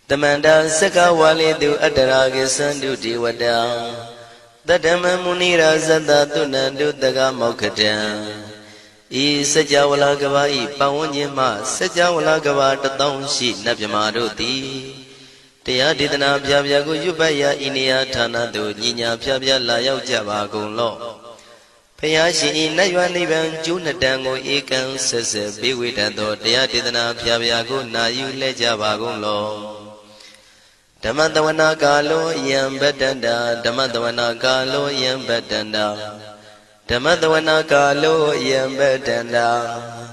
Tamanda Saka Wali do Adaragi Sandu Diwada Tadama Munira Zada Tunandu Daga Mokatan E Sajawala Gavai Pawanyama Sajawala Gava Tatong Shi Nabyamaroti Tia Didana Pyago Yubaya Inia Tana do Nina Pyabya Layao Java Golo Payashi Nayaniban Junadango Ekan Sese Biwitando Tia Didana Pyago Nayu Lejava Golo Damadavana Galo Yam Bedanda Damadavana Galo Yam Bedanda Damadavana Galo Yam Bedanda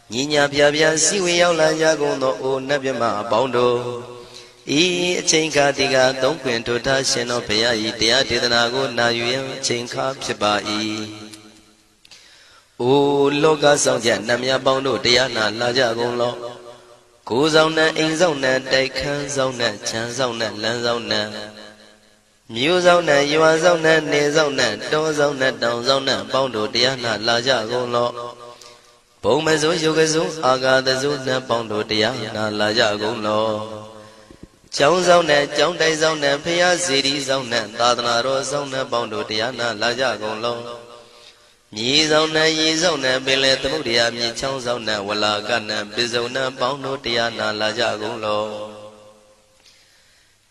Nina Pyabya Siwi Yaula Yagono O Nabima Bondo E Chinka Diga Don't Quint to Tashin of Payai Tia Didanago Nayu Chinka Pibai O Loga Sonja Namia Bondo Diana Lajagon Kuzona Inzona Daikan Zona Chanzona Lanzona Muzona Yuazona Nezona Dozona Donzona Bondo Diana Laja Golo Bomazo Yogazu Aga the Zuna Bondo Diana Laja Golo Chonzona Jondai Zona Pia City Zona Dadana Zona Bondo Diana Laja Golo Yizona Yizona Billet Mudia Michonzona Walagana Bizona Bondo Diana Lajagulo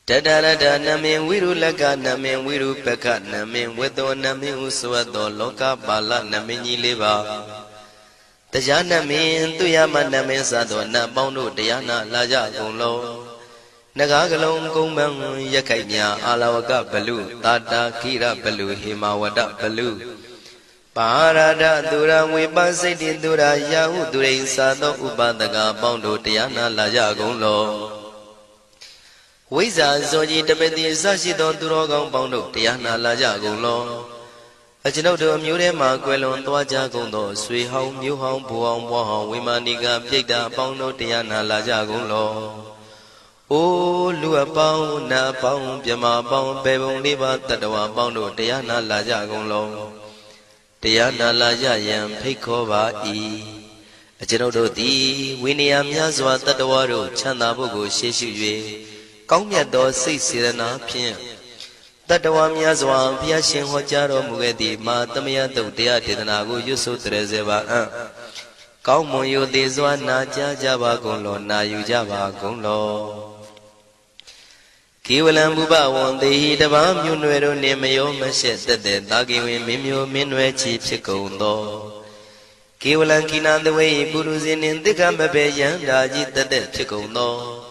Tadada Namin Wiru Lagana Min Wiru Peka Namin Wedo Namin Uswado Loka Bala Namini Liva Tajana Min Tuyama Namin Sadona Bondo Diana Lajagulo Nagagalong Kumbang Yakanya Alawaka Balu Tata Kira Balu Himawada Balu Parada Dura Wipasiti Dura Yahu Durin Sado Ubadaga Bondo Diana Lajagulo Wiza Zoji Tabeti Sashito Durogon Bondo Diana Lajagulo Ajinodo Murema Quelon Twaja Gundo Sui Home New Home Puang Wahong Wimaniga Pida Bondo Diana Lajagulo O Lua Pong Na Pong Pyama Pong Bebon Liva Tadawa Bondo Diana Lajagulo Diana Laja Yam Pikova E. A Genodo D. Winniam Yazwa Tadawaro Chanabugo Sheshu Kongya do 6 Sirana Pien Tadawam Yazwa Piashin Hojaro Mugedi Matamia do Dia Didanago Yusu Trezeva Kaumoyo de Zwana Java Gonlo Na Yujava Gonlo Kiwalam Buba one day the Bam Yunuero Nemayo Mashet the Dagi Mimio Minwe Chief Chicondo Kiwalan Kinan the way Buruzin in the Gambabe Yandaji the dead Chicondo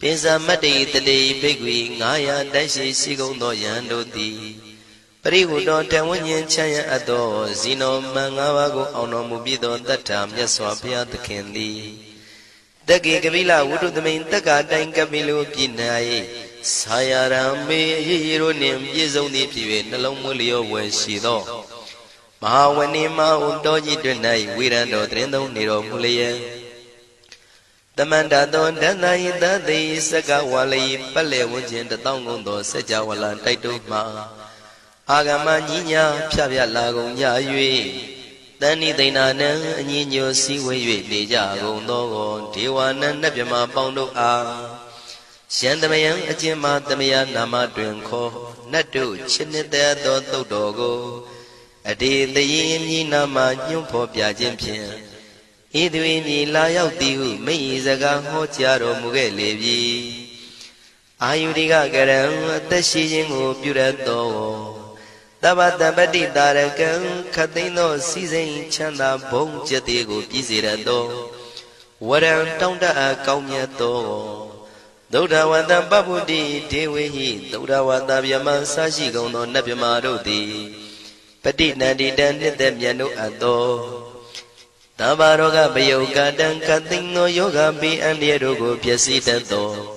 Pisa Mati the day Big Wing Aya Dashi Sigondo Yando di Periudo Tawanyan Chaya Ado Zino Mangawago Ono Mubido that time Yaswapia the Candy Dagi Gavila would the main Taga Dangabilu Pinai Sayarame Yironim Yizoni Pive Nalomulio when she do Mahawanima Undoji Dunai Wirando Trendo Niro Mulia The Mandadon Danai that they Saga Wali Pale Wujin the Tongundo Sajawala Taituma Agama Nina Pavia Lago Yayui Dani Dinana Nino Siwe Dejago Nogo Tiwana Nabima Bondo A Shandamayan Ajima Damaya Nama Drinko Nadu Chinita do Dogo Adi the Yin Nama Yumpo Piajimpian Idwini Layao Diu Meizaga Hotiaro Mugelevi Ayudiga Garam Tashijingo Purato Tabata Badi Darakan Katino Season Chanda Bong Jatigo Pizirado Waran Tonda Kaumiato Doda Wanda Babudi, Dewi, Doda Wanda Yama Sashi Gono Nabimarodi, Petit Nadi Dandit them Yano Ado Tabaroga Bayoga Dan Katino Yoga Bi and Yerogo Piasita Do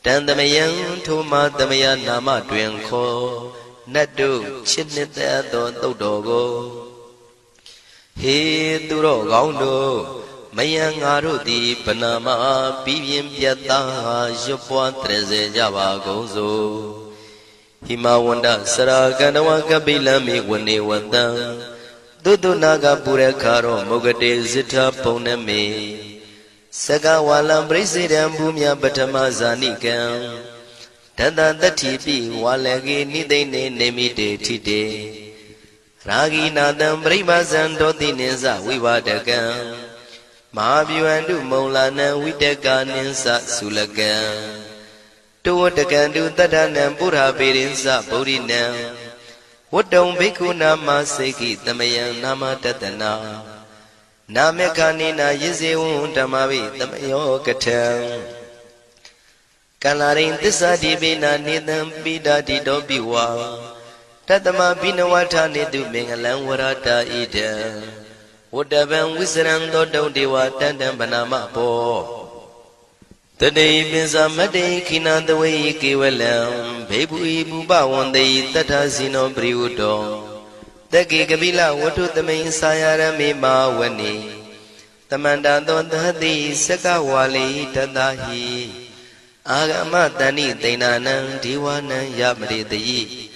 Dandamayan Tuma Damaya Nama Dwenko Nadu Chinita Do Dogo He Duro Gaundo Mayang Arudi Panama Pivim Piata Jopua Treze Java Gozo Himawanda Saraganawa Kabilami Wani Wanda Dudu Naga Purekaro Mogade Zita Poneme Saka walam presidam bumya batama zanikam Tata tatipi walagi nidene nemite tite Ragi nadam pribazan doti ninsa vivadakam Mahabhyuandu maulana vidaka ninsa sulakam Tuwatakandu tadanam pura pirinsa bodhinam Wadong bhikkhu nama seki tamayam nama tatana Namekanina yizewun tamavi tamayo katam Kalarin tisa dibina nidam pida didobiwa Tatama binawata nidu mengalang warata ida Wadaban wisran dodong dewa tandam banama po Today binsa made kinandaway kiwalam Bebu ibu bawandai tata sino priudo Dagi kabila watu tamay sayarami mawani Tamanda dondhati sakawali tadahi Agama tani tainanang diwanang yamritayi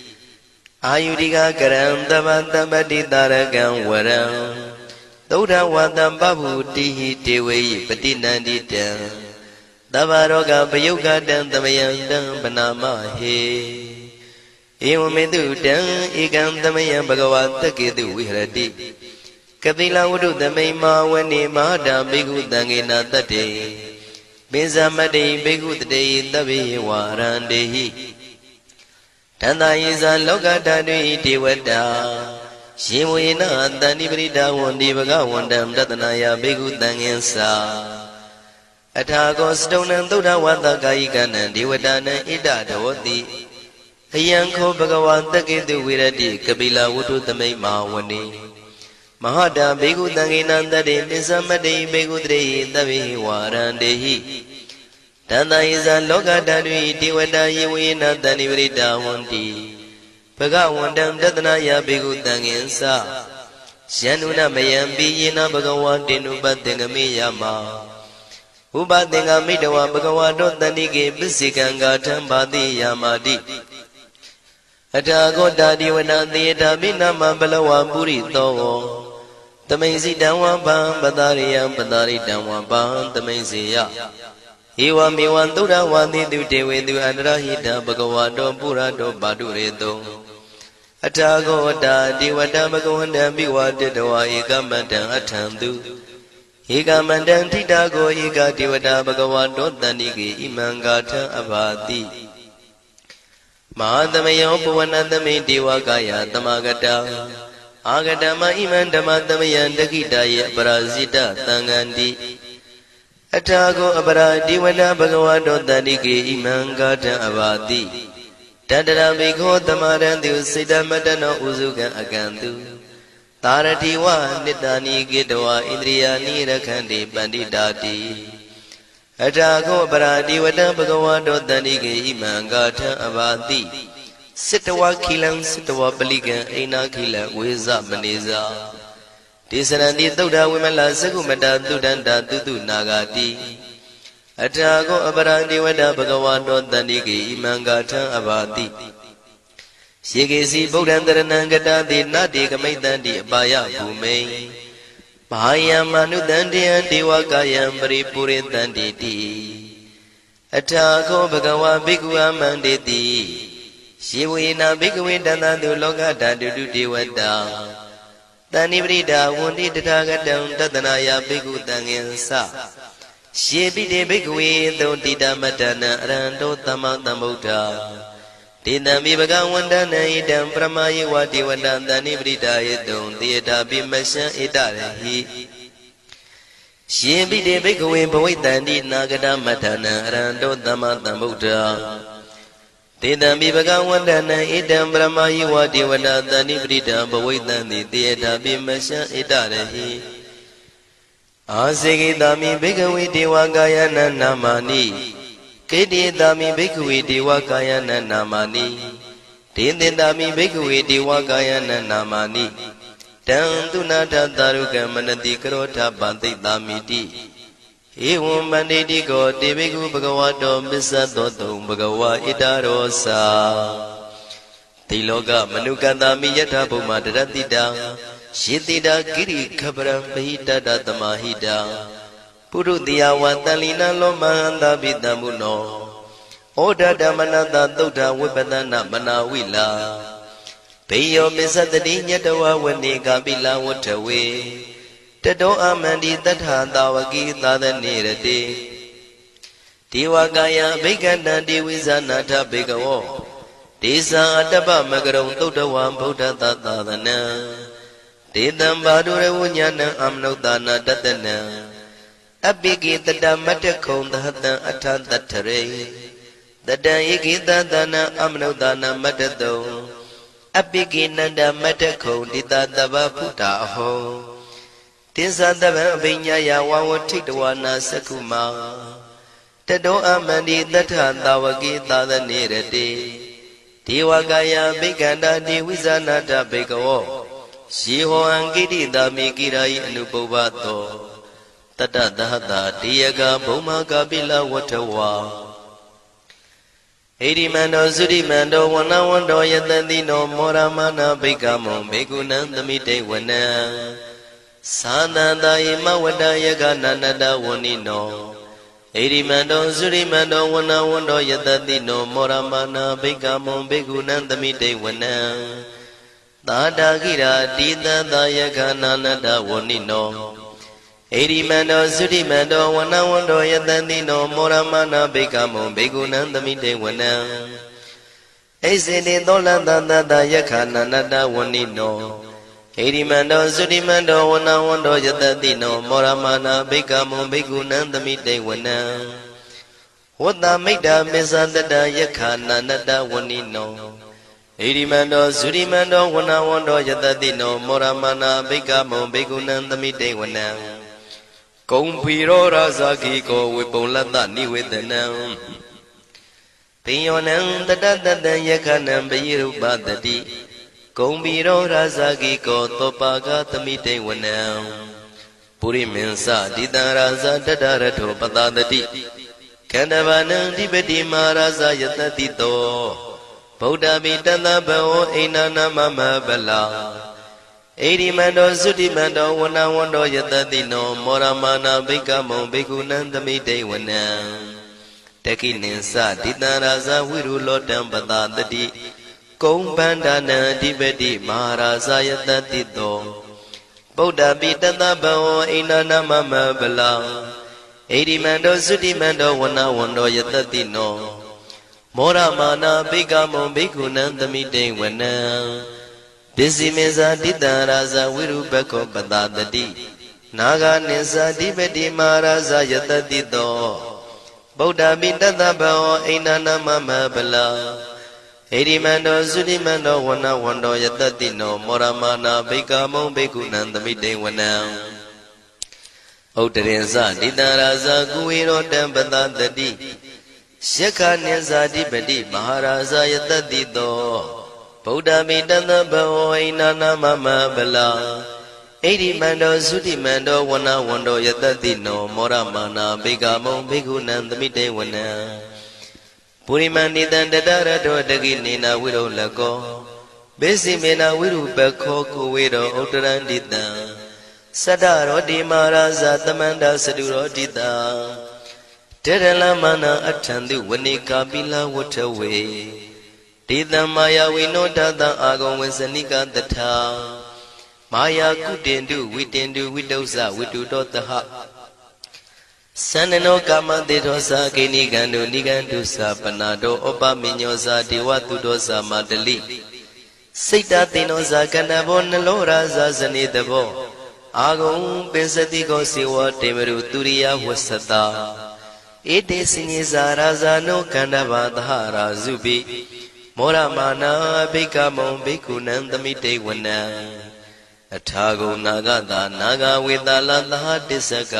Ayudika karam tabati taragang waram Tauda watam babu tihi tewe patinandita Tabaroga payuga dang tamayang dang panama he Ewamedu dang ikam tamayang bhagavata kedu vihrati Kapila wudu tamay mawani mahada bhikkhu tangena tate Binsamade bhikkhu tate tabi warandehi Tanda yisa loka tadwi devata Shivuyena tani prita wandi bhagavandam tatanaya bhikkhu tangensa Athago stonam Buddha Vata Kayikanam Devatanam Ida Dhavati Ayanko Bhagavata Ketu Virati Kapila Vutu Tamay Mawani Mahada Bhikkhu Tanginandade Nisamade Bhikkhu Trehi Tavi Varandehi Tanda Isa Loka Tadvi Devata Yivuyena Tani Vrita Vanti Bhagavandam Tatanaya Bhikkhu Tangensa Syanuna Mayampi Yena Bhagavantinu Bhattengami Yama Ubadenga Midawa Bhagavato Tanike Bisikanga Tambadi Yamadi Atago Dadiwana Theata Binama Balawa Puri Togo Tamasi Dawa Bam Badariam Badari Dawa Bam Tamasiya Iwa Miwan Tura Wandi Dute Du Andrahita Bhagavato Purato Badureto Atago Dadiwata Bhagavanda Biwa Dedawa Ekamata Atandu Eka mandang titago eka devata bhagavato tanike imangata abhati Mahadamayo puvanatame devakaya tamagata Agatama imandama tamayan dakitaya parasita tangandi Atago abara devata bhagavato tanike imangata abhati Tadara bhikho tamarantu siddhamatano uzukan akantu Taratiwa nitani gitwa indriyani rakhandi panditati Atago paradi vata bhagavato tanike imangata abhati Sitawa khilang sitawa palikan aina khila veza maneza Tisarandi Buddha Vimala Sakumata Tudanta Tutu Nagati Atago aparandi vata bhagavato tanike imangata abhati Shikesi Bodhandaranangata de Nadi Kamaitanti Abaya Bhume Bahaya Manudandian Devakayam Paripuritanti Atago Bhagava Bhikkhu Amanditi Shivuyena Bhikkhu Danadu Lokata Dudu Devata Tanivrita Wundi Tathagatam Tatanaya Bhikkhu Tangensa Shibide Bhikkhu Dotita Matana Arando Tamatambuddha Tidami Bhagavandana idam Brahmayi Vati Vandantani Vritayadum Theata Bimasya Itarehi Shibide Bhikkhu Bhavitandi Nagata Matana Arando Tamatambuddha Tidami Bhagavandana idam Brahmayi Vati Vandantani Vritayadum Theata Bimasya Itarehi Asigitami Bhikkhu Devakayana Namani Kedi dami bhikkhave devakayana namani Tindindami bhikkhave devakayana namani Tantunata taruka manati karota banti damiti Evam banditi ko devikhu bhagavato misadoto bhagava itarosa Tiloka manukandami yatha bhuma daratita Shitida kiri khabram bahita tamahita ပုရုတိယဝတန်လီနလောမဟန္တာပိတံမုနောဩဒဓမ္မနတသုဒ္ဓဝိပဒနာမနာဝိလာဘေယောမစ္စတတိညတဝဝနေကပိလဝထဝေတတောအမန္တိတထာတာဝကိသာသနေရတိဒေဝကာယဘိက္ခန္တံဒေဝိဇာနာထဘေကဝောဒေဇာအတ္တပမကရုံသုဒ္ဓဝံဗုဒ္ဓသာသနံဒေတံဘာဒုရဝဉာဏံအမနုဿာနာတတနံအပိကိတတမတ္တခုံသဟတံအထတထရေတတံဧကိတသနာအမနုဿာနာမတ္တတုံအပိကိနန္ဒမတ္တခုံတိတတဗ္ဗဖုတာအဟောတိသတဗံအဘိညာယဝဝထိတဝနာသက္ခုမာတတောအမန္တိတထသာဝကိသာသနေရတိဒေဝကာယဘိက္ခန္တာဒေဝိဇာနာတဘေကဝောယေဟောအံကိတိတာမိကိရာယိအနုပုဗ္ဗတောတတသဟတာတေယကဘုံမကပိလဝထဝါဣရိမန္တောသုရိမန္တောဝနဝန္တောယတတိနောမောရမနာဘိက္ခမောဘေကုဏံသမိတေဝနံသာသန္တာယမဝတ္တယကနန္တဝဏိနောဣရိမန္တောသုရိမန္တောဝနဝန္တောယတတိနောမောရမနာဘိက္ခမောဘေကုဏံသမိတေဝနံသာတာကိရာတိတသယကနန္တဝဏိနောဣရိမန္တောသုရိမန္တောဝနဝန္တောယတတိနောမောရမနာဘိက္ခမောဘေကုဏံသမိတေဝနံဣစေတိသောလန္တတယခနန္တဝဏိနောဣရိမန္တောသုရိမန္တောဝနဝန္တောယတတိနောမောရမနာဘိက္ခမောဘေကုဏံသမိတေဝနံဝတ္တမိတ္တမေဇတတယခနန္တဝဏိနောဣရိမန္တောသုရိမန္တောဝနဝန္တောယတတိနောမောရမနာဘိက္ခမောဘေကုဏံသမိတေဝနံကုံဖီရောရာဇာကိကောဝေပုံလတ္တနိဝေဒနံပိယောနံတတတတံယခနံပယိရုပတတိကုံဖီရောရာဇာကိကောသောပါကသမိတေဝနံပုရိမင်းစတိတံရာဇာတတရထောပတတတိခန္ဓဗာနံဓိပတိမာရာဇာယတတိတောဗုဒ္ဓပိတသဗ္ဗဝဣန္ဒနာမမဗလာဣရိမန္တောသုတိမန္တောဝနဝန္တောယတတိနောမောရမနာဘိက္ခမောဘေကုဏံသမိတေဝနံတကိနိသတိတံရာဇဝိရုလောတံပတတတိကုံဗန္ဒနံအဓိပတိမဟာရာဇယတတိတောဗုဒ္ဓပိတသဗ္ဗဝဣန္ဒနာမမဗလာဣရိမန္တောသုတိမန္တောဝနဝန္တောယတတိနောမောရမနာဘိက္ခမောဘေကုဏံသမိတေဝနံပစ္စည်းမေဇာတိတံရာဇဝိရုပခောပတတတိနာဂနိသဓိပတိမဟာရာဇယတတိတောဗုဒ္ဓပိတသဗ္ဗဝဣန္ဒနာမမဗလာဣရိမန္တောသုတိမန္တောဝနဝန္တောယတတိနောမောရမနာဘိက္ခမောဘေကုဏံသမိတေဝနံဥတရင်စတိတံရာဇကုဝေရောတံပတတတိယက္ခနိသဓိပတိမဟာရာဇယတတိတောဗုဒ္ဓမိတသဗ္ဗဝဣန္ဒနာမမဗလာဣရိမန္တောသုတိမန္တောဝနဝန္တောယတတိနောမောရမနာဘိက္ခမောဘေကုဏံသမိတေဝနံပုရိမန္တိတံတတရတောတကိနေနဝိရုလကောဘေစီမေနဝိရုပခောကိုဝေရောဥတရန္တိတံသတ္တရောတိမာရာဇသမန္တသတုရောတိတံတေရလမနာအထံတုဝနေကာပိလဝထဝေဒေတံမာယာဝိနောတတံအာဂုံဝေစနိကတထာမာယာကုတင်တုဝိတင်တုဝိတုဇဝိတုတောတဟသန္နနောကာမတေသောသာကိနိကံတုနိကံတုသာပနာတောဩပမိညောသာဒေဝတုတောသာမတလိစိတ်တသေနောသာကန္နဘောနလောရာဇာဇနေတဘောအာဂုံပင်စတိကောစေဝတေမရုသူရိယဝဆတာဧတေစိညေဇာရာဇာနောကန္နဘာသဟရာဇုပိမောရမနာဘိက္ခမောဘေကုဏံသမိတေဝနံအထာဂုံနာဂတာနာဂဝေတာလသဟတစ္စက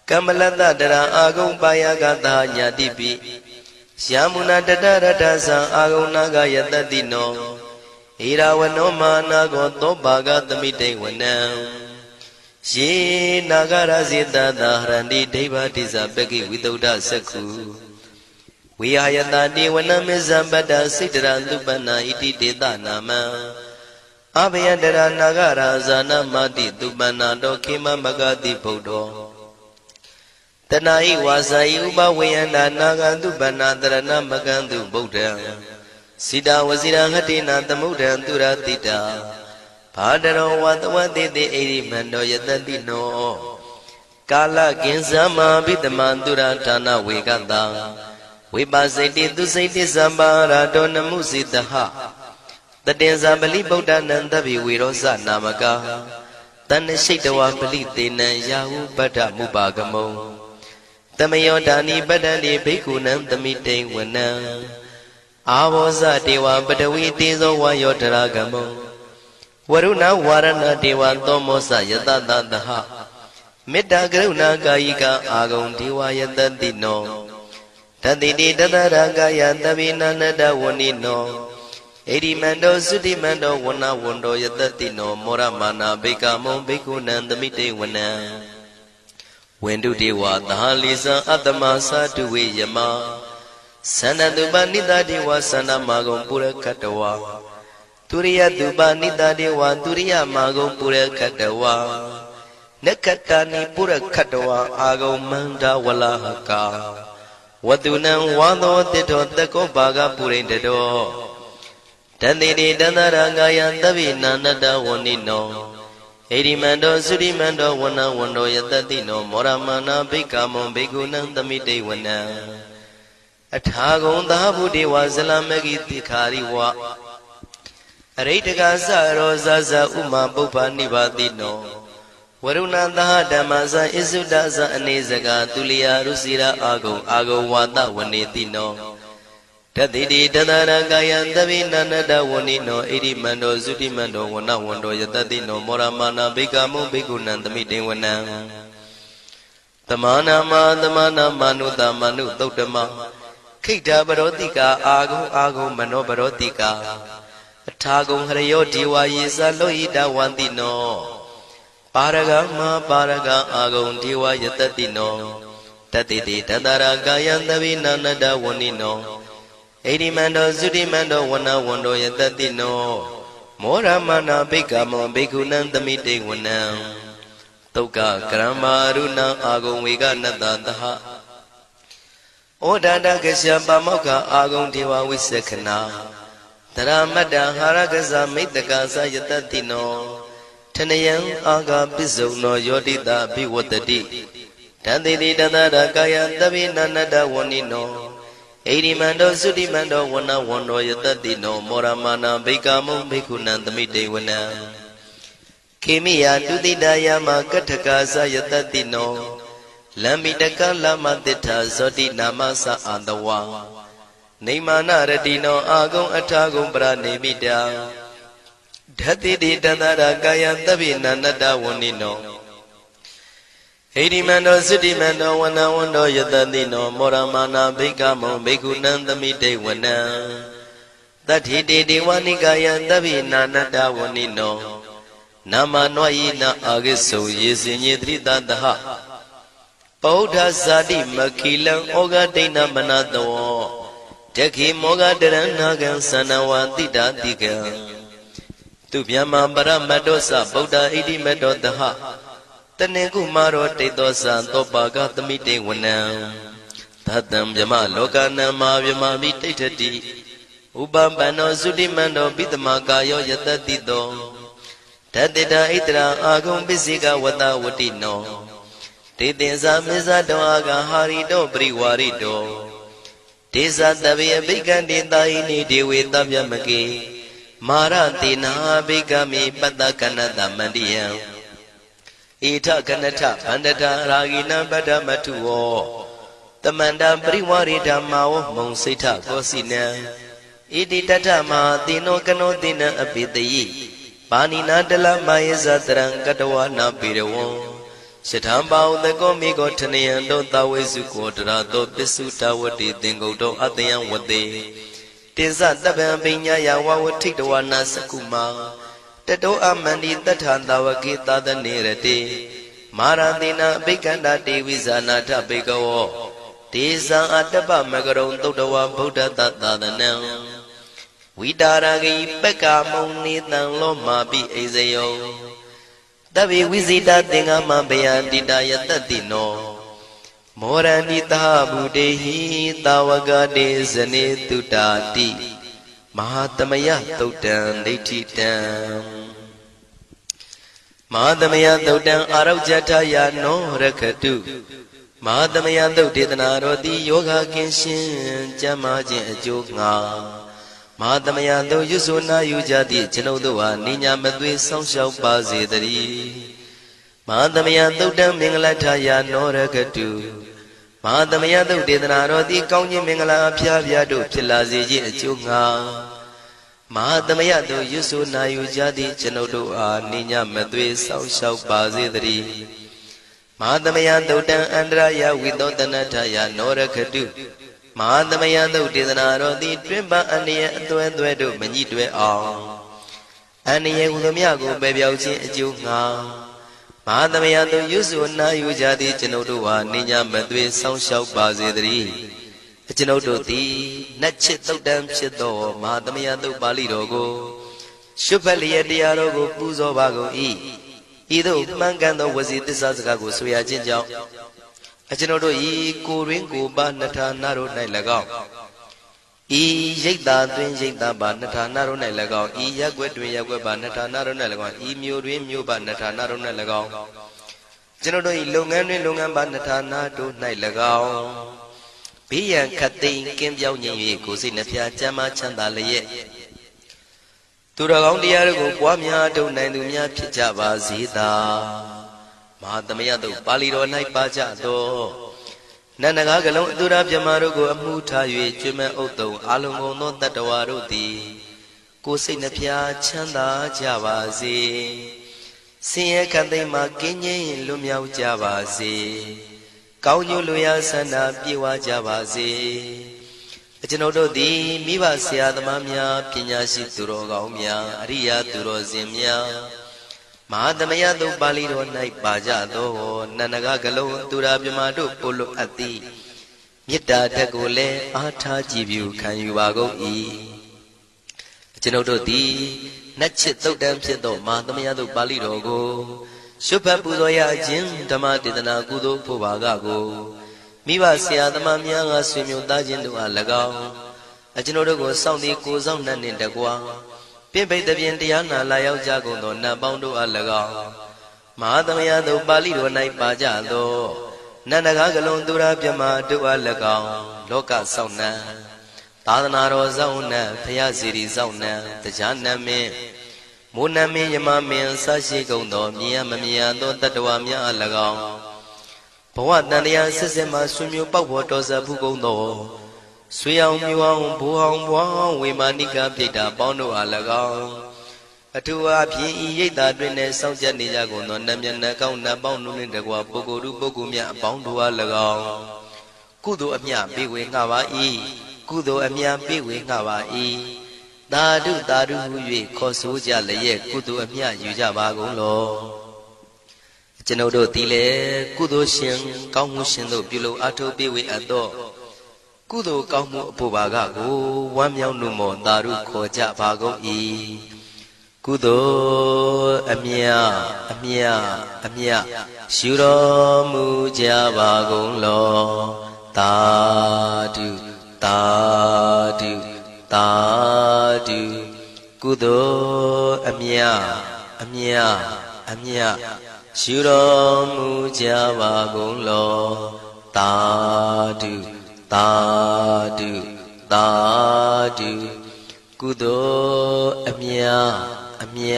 ကမ္မလတ္တတရအာဂုံပါယကတာညာတိပိယမုနာတတရတ္ထသံအာဂုံနာဂယတတိနောဣရာဝနောမာနာကောသောဘာဂသမိတေဝနံယေနာဂရဇေတသာဟရန္တိဒိဗ္ဗတိဇပကိဝိတုဒ္ဓသက္ခုဝိဟာယတတိဝနမေဇံပတ္တစိတ္တရသုပနာဣတိတေတနာမံအဘယတရနာဂရာဇာနမတိသုပနာတောခေမမဂတိဗုဒ္ဓော တဏှာဤဝါစာဤဥပဝေယန္တာနာဂံတုပန္နာတရဏမကံတုဗုဒ္ဓံစိတဝစီရဟတိနာသမုဒ္ဒံသူရတိတာဘာဒရောဝတဝတိတိဣရိမန္တောယတတိနောကာလကင်္စမဘိတမံသူရဌာနဝေကတံဝိပါစိတိသူစိတိသံပါရာတောနမှုစိတဟတတင်္ဇာပလိဗုဒ္ဓနံတဗိဝေရောစနာမကာတဏ္ဏရှိတဝပလိသေနံယာဟုပတ္ထမုပါကမုံတမယောဒါနိပတ္တန္တိဘိက္ခုနံသမိတိဝနံအာဘောဇတေဝပတဝီတေဇောဝါယောတရာကမုံဝရုဏဝါရဏတေဝသောမောစယတတသဟမေတ္တာကရုဏာကာယိကအာဂုံဒေဝယတတိနောတတိတိတတရာကာယသဗ္ဗေနန္တဝဏိနောဣရိမန္တောသုတိမန္တောဝဏဝန္တောယတတိနောမောရမာနာဘိက္ခမုံဘိက္ခုနံသမိတေဝနံဝန္တုတေဝသဟလိသံအတ္တမသာတုဝေယမသန္တတုပနိတတေဝသန္တမာဂုံပုရခတဝါទុរិយតុបនិតាទេវទុរិយមាဂုံပုရခတဝါနက္ခတာနိပုရခတဝါအာဂုံမန္တဝလဟကာဝတုနံဝါသောတိတောတကောဘာဂပုရိတတောတန္တိတိတန္တရာဂာယသဗ္ဗေနန္တဝဏိနောဣရိမန္တောသုရိမန္တောဝဏဝန္တောယတတိနောမောရမနာဘိက္ခမုံဘိက္ခုနံသမိတေဝနံအထာဂုံသာဗုဒေဝဇလမဂိတိခာရိဝအရိတကသရောဇဇဥမာပုပ္ပနိဗ္ဗာတိနောဝရုဏသဟဓမ္မဇဣစုဒဇအနေစကာသူလျာရုစီရာအာဂုံဝါဒဝနေတိနောတတိတိတတရာကာယံသဗ္ဗေနန္တဝဏိနောဣရိမန္တောသုတိမန္တောဝဏဝန္တောယတတိနောမောရမာနာဘိက္ခမုံဘိက္ခုနံသမိတေဝနံသမာနာမနုတမနုသုတ်တမခိတ္တပရောတိကာအာဂုံမနောပရောတိကာအထာဂုံဟရယောဒေဝယေသလောဟိတဝန္တိနောပါရဂမပါရဂအာဂုံဒေဝယတတိနောတတိတိတတရာကာယံသဗ္ဗေနန္တဝဏိနောဣရိမန္တောသုတိမန္တောဝဏဝန္တောယတတိနောမောရမနာဘိက္ခမုံဘိက္ခုနံသမိတေဝနံသုက္ကကရမရုဏအာဂုံဝေကနတသဟဩဒါတကရှပမောက္ခအာဂုံဒေဝဝိသက္ခနာတရမတ္တဟာရကဇမိတ္တကာသယတတိနောထနယံအာဂပစ္စုံနောယောတိတာဘိဝတ္တိတန္တိတိတတရာကာယသဗ္ဗေနန္တဝဏိနောဣရိမန္တောသုတိမန္တောဝဏဝန္တောယတတိနောမောရမာနာဘိက္ခမုံဘိက္ခုနံသမိတေဝနံခေမိယတုတိတယမကထကာသယတတိနောလမ္မိတကလမတိထာဇောတိနာမသအာတဝါနေမာနရတိနောအာဂုံအထာဂုံပရနေမိတာဓတ္တိတိတတရာကာယသဗ္ဗေနန္တဝဏိနောဣရိမန္တောသုတိမန္တောဝဏဝန္တောယတတိနောမောရမာနာဘိက္ခမုံဘိက္ခုနံသမိတေဝနံတတ္ထိတေဒေဝနိကာယသဗ္ဗေနန္တဝဏိနောနာမနွာယိနအာဂိစုံယေစင်ညေတိတတဟပောဓဇာတိမခိလံဩဃဒိဏမနတောတခိမောဃတရဏကံသန္နဝတိတာတိကံသူဗျမပရမတ္တောသဗုဒ္ဓဣတိမတ္တောတဟတနေကုမာရောတေသောသံသောပါကသမိတေဝနံသတ္တံဗျမလောကနံမာဗျမမိတိဋ္ဌတိဥပပန္နောသုတိမန္တောပိတမကာယောယတတိတောဓတ္တိတာဣတရာအာဂုံပစ္စေကဝတဝတိနောတေသင်္ဇာမေဇတောအာဂဟာရိတောပရိဝါရိတောဒေဇတဗေအဘိက္ခန္တေတာဟိနိဒေဝေတဗျမကေမာရတေနာဘိက္ခမေပတ္တကနတမန္တိယံဣထကနထဗန္တတာရာဂိနံပတ္တမထုဝောတမန္တပရိဝါရိဓမ္မာဝမုံစိဋ္ဌကောစီနံဣတိတထမဟာတိနောကနောတိနံအပိတယိပါဏိနာတလမယေဇတရံကတဝနာပိရဝံစထံပါဥတကောမိကောထနယံတောသဝေစုကောတရာတောပစ္စုတဝတိသင်္ကုတ်တောအတယံဝတေတေဇတပံပိညာယဝဝထိတဝနာစကုမာတတောအမန္တိတထံတဝကေသဒနေရတေမာရတိနာအဘိက္ခန္တာတေဝိဇာနာထဘေကဝောဒေဇံအတ္တပမကရုံသုတ္တဝဗုဒ္ဓတသာသနံဝိတာရဂိပက္ခမုံနေတံလောမာပိအိဇယောတဗ္ဗေဝိဇိတသင်္ဃမဘယန္တိတာယတတိနော မောရဏိတဗုတေဟိတာဝကတေဇနေတုတာတိမဟာသမယသုတ်တံဒိဋ္ဌိတံမဟာသမယသုတ်တံအာရောဇထယာနောရခတုမဟာသမယသုတ်ဒေသနာတော်သည်ယောဂကင်းရှင်းကျမ်းမာခြင်းအကျိုးငှာမဟာသမယသုတ်ရွတ်ဆိုနာယူကြသည့်ကျွန်ုပ်တို့ဟာနိညာမသွေဆောင်းလျှောက်ပါစေတည်းမဟာသမယသုတ်တံမင်္ဂလထယာနောရခတုမဟာသမယသုတ်ဒေသနာတော်သည်ကောင်းခြင်းမင်္ဂလာအဖျားဖျားတို့ဖြစ်လာစေခြင်းအကျိုးငှာမဟာသမယသို့ရွတ်ဆိုနာယူကြသည့်ကျွန်ုပ်တို့အားနိညာမသွေဆောင်းလျှောက်ပါစေတည်းမဟာသမယသုတ်တံအန္တရာယဝိသောတနထယာနောရခတုမဟာသမယသုတ်ဒေသနာတော်သည်တွင်ပန်းအန္တရာယ်အသွဲသွဲတို့မညှိတွဲအောင်အန္တရာယ်ဟူသည်များကိုပယ်ပြောက်ခြင်းအကျိုးငှာမဟာသမယသို့ရွတ်ဆိုနာယူကြသည့်ကျွန်ုပ်တို့အားနိညာမသွေဆောင်းလျှောက်ပါစေတည်းကျွန်ုပ်တို့သည်နတ်ချစ်သုတ်တံဖြစ်သောမဟာသမယသုတ်ပါဠိတော်ကိုရှုဖတ်လျက်တရားတော်ကိုပူဇော်ပါကုန်၏ဤသို့မှန်ကန်သောဝစီသစ္စာစကားကိုဆိုရခြင်းကြောင့်ကျွန်ုပ်တို့ဤကိုရင်းကိုပါနှထာနာတို့၌၎င်းဤရိတ်တာတွင်ရိတ်တာပါနှထာနာတို့၌၎င်းဤရက်ွက်တွင်ရက်ွက်ပါနှထာနာတို့၌၎င်းဤမြို့တွင်မြို့ပါနှထာနာတို့၌၎င်းကျွန်ုပ်တို့ဤလုပ်ငန်းတွင်လုပ်ငန်းပါနှထာနာတို့၌၎င်းဘေးရန်ခတ်သိမ်းကင်းပြောင်းခြင်း၍ကိုယ်စိတ်နှဖျားကျမ်းမာချမ်းသာလျက်သူတော်ကောင်းတရားတို့ကိုပွားများထုတ်နိုင်သူများဖြစ်ကြပါစေသာမဟာသမယသုတ်ပါဠိတော်၌ပါကြသောနန္ဒကားကလုံးအတူရာပြမတို့ကိုအမှုထား၍ကျွမ်းမဲ့ဥတုံအာလုံကုန်သောတတ္တဝါတို့သည်ကိုယ်စိတ်နှဖျားချမ်းသာကြပါစေဆင်းရဲခတ်သိမ်းမှကင်းငြိမ်းလွတ်မြောက်ကြပါစေကောင်းကျိုးလူရဆန္ဒပြေဝကြပါစေကျွန်ုပ်တို့သည်မိဘဆရာသမားများပညာရှိသူတော်ကောင်းများအရိယာသူတော်စင်များမဟာသမယသုတ်ပါဠိတော်၌ပါကြသောနန္ဒကကလုံးသူရာပြမတို့ပို့လို့အပ်သည်မေတ္တာဓာတ်ကိုလည်းအားထားကြည်ပြုခံယူပါကုန်၏ကျွန်ုပ်တို့သည်နတ်ချစ်သုတ်တံဖြစ်သောမဟာသမယသုတ်ပါဠိတော်ကိုရှုဖတ်ပူဇော်ရခြင်းဓမ္မဒေသနာကုသိုလ်ဖို့ပါကကိုမိဘဆရာသမားများကဆွေမျိုးသားချင်းတို့အား၎င်းကျွန်ုပ်တို့ကိုစောင့်တည်ကိုဆောင်နှံ့နှင့်တကွာပြင့်ပိတ်သဖြင့်တရားနာလာရောက်ကြကုန်သောနတ်ပေါင်းတို့အား၎င်းမဟာသမယသုတ်ပါဠိတော်၌ပါကြသောနန္ဒကားကလုံးသူရာပြမတို့အား၎င်းလောကဆောင်နှံသာသနာတော်ဆောင်နှံဖရာစီရီဆောင်နှံတရားနတ်မင်းမိုးနမင်းယမမင်းဆရှိကုန်သောမြင်ရမမြင်ရသောတတ္တဝါများအား၎င်းဘဝတန်တရားဆက်ဆက်မှဆွေမျိုးပေါက်ဖို့တော်စပ်ဖူးကုန်သောဆွေအောင်မျိုးအောင်ဘိုးအောင်ဘွားအောင်ဝေမာနိကပြိတ္တာပေါင်းတို့အား၎င်းအထူးအားဖြင့်ဤရိတ်တာတွင်လည်းစောင့်ကြနေကြကုန်သောနတ်မြတ်နတ်ကောင်းနတ်ပေါင်းတို့နှင့်တကွာပုဂ္ဂိုလ်တို့ပုဂ္ဂိုလ်များအပေါင်းတို့အား၎င်းကုသိုလ်အမြပေးဝေငှပါ၏ကုသိုလ်အမြပေးဝေငှပါ၏သာဓုသာဓုဟု၍ခေါ်ဆိုကြလျက်ကုသိုလ်အမြယူကြပါကုန်လောကျွန်ုပ်တို့သည်လည်းကုသိုလ်ရှင်ကောင်းမှုရှင်တို့ပြုလို့အထောက်ပေးဝေအပ်သောကုသိုလ်ကောင်းမှုအဖို့ပါကကိုဝမ်းမြောက်နှုမောသာဓုခေါ်ကြပါကုန်၏ကုသိုလ်အမြအမြအမြယူတော်မူကြပါကုန်လောသာဓုသာဓုသာဓုကုသိုလ်အမြအမြအမြယူတော်မူကြပါကုန်လောသာဓုသာဓုသာဓုကုသိုလ်အမြအမြ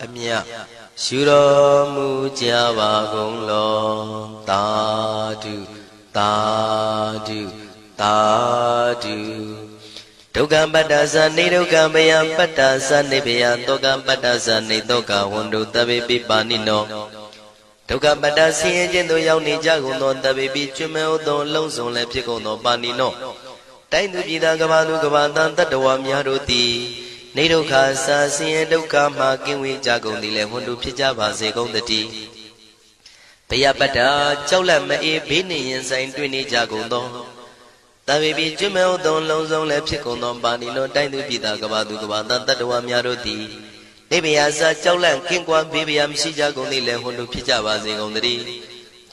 အမြယူတော်မူကြပါကုန်လောသာဓုသာဓုသာဓုဒုက္ခပတ္တသနေဒုက္ခမယပတ္တသနေဘယတောကပတ္တသနေတောကဝန္တုတဗေပိပါဏိနောဒုက္ခပတ္တဆင်းရဲခြင်းသို့ရောက်နေကြကုန်သောတဗေပိကျွမ်းမဲ့သောလုံးစုံလည်းဖြစ်ကုန်သောပါဏိနောတိုင်းသူပြည်သားကဘာသူကဘာတန်တတ္တဝါများတို့သည်နေဒုက္ခစာဆင်းရဲဒုက္ခမှကင်းဝေးကြကုန်သည်လည်းဝန္တုဖြစ်ကြပါစေကုန်တည်းဘယပတ္တကြောက်လန့်မအေးဘေးနှင့်ရင်ဆိုင်တွေ့နေကြကုန်သောတဗေပိကျွမ်းမဲ့သောလုံးစုံလည်းဖြစ်ကုန်သောပါဏိနောတိုင်းသူပြည်သားကဘာသူကဘာတန်တတ္တဝါများတို့သည်နေဘယစာကြောက်လန့်ကင်းကွာဘေးဘယမရှိကြကုန်သည်လည်းဝန္တုဖြစ်ကြပါစေကုန်တည်း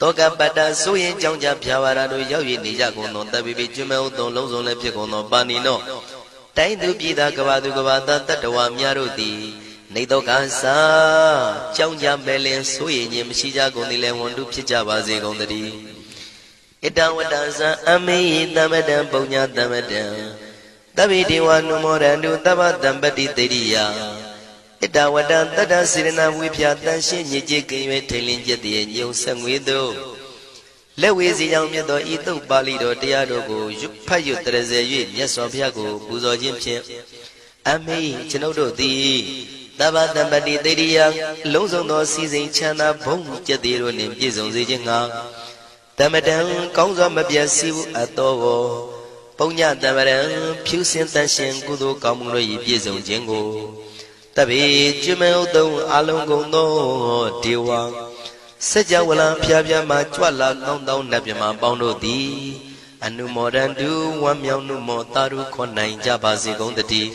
တောကပတ္တဆိုရင်ကြောင့်ကြဖြာပါရာတို့ရောက်ရနေကြကုန်သောတပ်ပိပိကျွမဲဥသောလုံးစုံလည်းဖြစ်ကုန်သောပါဏိနောတိုင်းသူပြည်သားကဘာသူကဘာသားတတ္တဝါများတို့သည်နေတော့ကစားကြောင့်ကြမဲ့လင်ဆိုရင်ခြင်းမရှိကြကုန်သည်လည်းဝန်တုဖြစ်ကြပါစေကုန်သတည်းဣတံဝတ္တဇံအမေဟိသမတံပုံညာသမတံတဗ္ဗေဒေဝနုမောရန္တုသဗ္ဗတံပတိတေရိယဣတဝတ္တတတ္တစေရနာဝိဖြာတန်ရှင်းညစ်ကြေးကင်၍ထိန်လင်းကျက်တည်းညုံဆက်ငွေတို့လက်ဝေစီကြောင့်မြတ်သောဤသုတ်ပါဠိတော်တရားတော်ကိုဖတ်ရွတ်တရစေ၍မြတ်စွာဘုရားကိုပူဇော်ခြင်းဖြင့်အမေကျွန်ုပ်တို့သည်သဗ္ဗတံပတိတေရိယလုံးစုံသောစီစဉ်ချမ်းသာဘုံကျက်တည်းတို့နှင့်ပြည့်စုံစေခြင်းငှာတမတံကောင်းစွာမပြတ်စည်းအပ်သောပုံညတမရံဖြူစင်တန်ရှင်ကုသိုလ်ကောင်းမှုတို့၏ပြည့်စုံခြင်းကိုတဗေကျွမဲဥတုံအလုံးကုန်သောဒေဝစัจ java လံဖျားဖျားမှကြွလာကောင်းသောနတ်မြမပေါင်းတို့သည်အနုမောဒန္တုဝမ်းမြောက်နုမောတာရုခွန်နိုင်ကြပါစေကုန်တည်း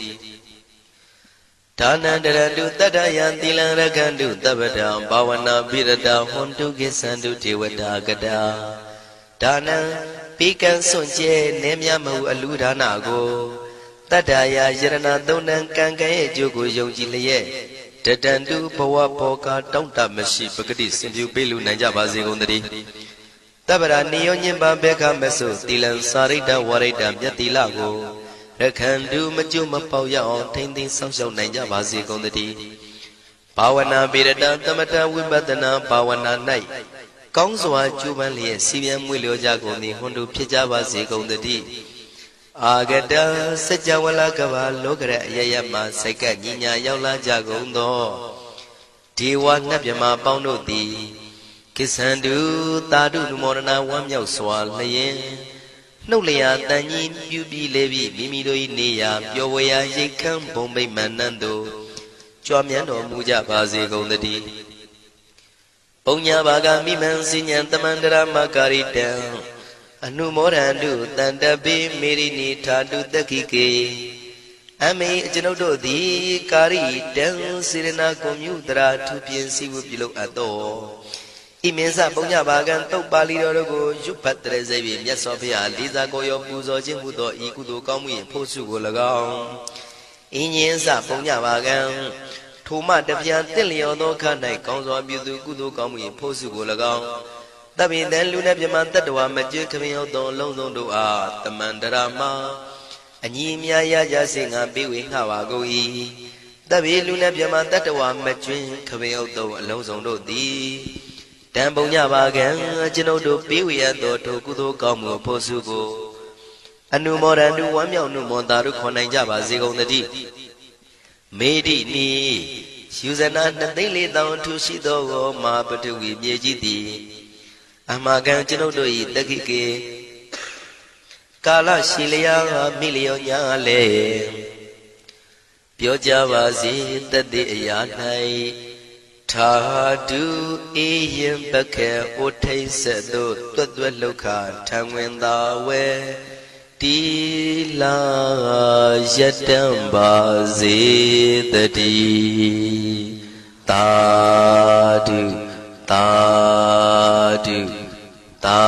ဒါနန္တရတုတတ္တယံသီလံရကန္တုသဗ္ဗတံဘာဝနာပိရတဟွန်တုကိသန္တုဒေဝတာကတာဒါနံပိကံစွန့်ကျဲနေမြမဟုအလူဒါနကိုတတ္တယာယရဏသုံးနံကံကံရဲ့အကျိုးကိုယုံကြည်လျက်တတန္တုဘဝဘောကတောင့်တမရှိပဂတိစင်ပြုပေးလူနိုင်ကြပါစေကုန်သတည်းတပ္ပရာနိယောညင်ပံဘေခမဆုသီလံစာရိတ္တဝရိတ္တမြတ်တိလကိုရခန္တုမကျွမပေါရအောင်ထိမ့်သိမ်းဆောက်ရှောက်နိုင်ကြပါစေကုန်သတည်းဘာဝနာပိရတသမထဝိပဿနာဘာဝနာ၌ကောင်းစွာကျူးပန်းလျက်စီပြန်မွေလျောကြကုန်သည်ဟွန်တုဖြစ်ကြပါစေကုန်သတည်းအာဂတစัจ java လကဘာလောကရအယယမစိတ်ကညီညာရောက်လာကြကုန်သောဒေဝနတ်မြမပေါင်းတို့သည်ကိသန္တုသာဓုနုမောဒနာဝမ်းမြောက်စွာလျင်နှုတ်လျာတန်ကြီးပြုပြီးလေပြီးမိမိတို့၏နေရာပျော်ဝေရာရိတ်ခမ်းဘုံမိတ်မန္တန်တို့ကြွမြန်းတော်မူကြပါစေကုန်သတည်းပုံညာဘာဂမိမံစိညာတမန္တရမကာရိတံအနုမောဒန္တုတန္တပိမေရိနိထာတုတက္ခိကေအမေကျွန်ုပ်တို့သည်ကာရိတံစေရနာကွန်မြူတရာထူပြင်းစည်းဝပြုလုပ်အပ်သောဣမင်းစပုံညဘာကံတုတ်ပါဠိတော်တို့ကိုရွတ်ဖတ်တရစေပြီးမြတ်စွာဘုရားလေးစားကိုရောပူဇော်ခြင်းမှုသောဤကုသိုလ်ကောင်းမှု၏ဖို့စုကို၎င်းအင်းရင်စပုံညဘာကံထိုမှတပြားတင့်လျော်သောခါ၌ကောင်းစွာပြုသူကုသိုလ်ကောင်းမှု၏ဖို့စုကို၎င်းတပိတံလူနဲ့ပြမတတ္တဝါမကျွခမင်းရောက်သောလုံးစုံတို့အားတမန္တရာမအညီအမြရကြစေငါပေးဝေငှပါကုန်၏တပိလူနဲ့ပြမတတ္တဝါမကျွခမင်းရောက်သောအလုံးစုံတို့သည်တံပုံညပါကံကျွန်ုပ်တို့ပေးဝေရသောထိုကုသိုလ်ကောင်းမှုဖို့စုကိုအနုမောဒန္တုဝမ်းမြောက်နုမောတာတို့ခွန်နိုင်ကြပါစေကုန်သတည်းမေတိနိယူဇနာ2,400,000ထူရှိသောမာပတဝီမြေကြီးသည်အမကံကျွန်ုပ်တို့၏တက္ခိကေကာလရှိလျာမိလျောညာလေပြောကြပါစေတသက်အရာ၌ထာတုအေယံပခေဩထိတ်ဆက်သို့တွတ်တွတ်လောက်ခထံဝင်သာဝဲတီလာယတံပါစေတည်းသာဓုသာဓုသာ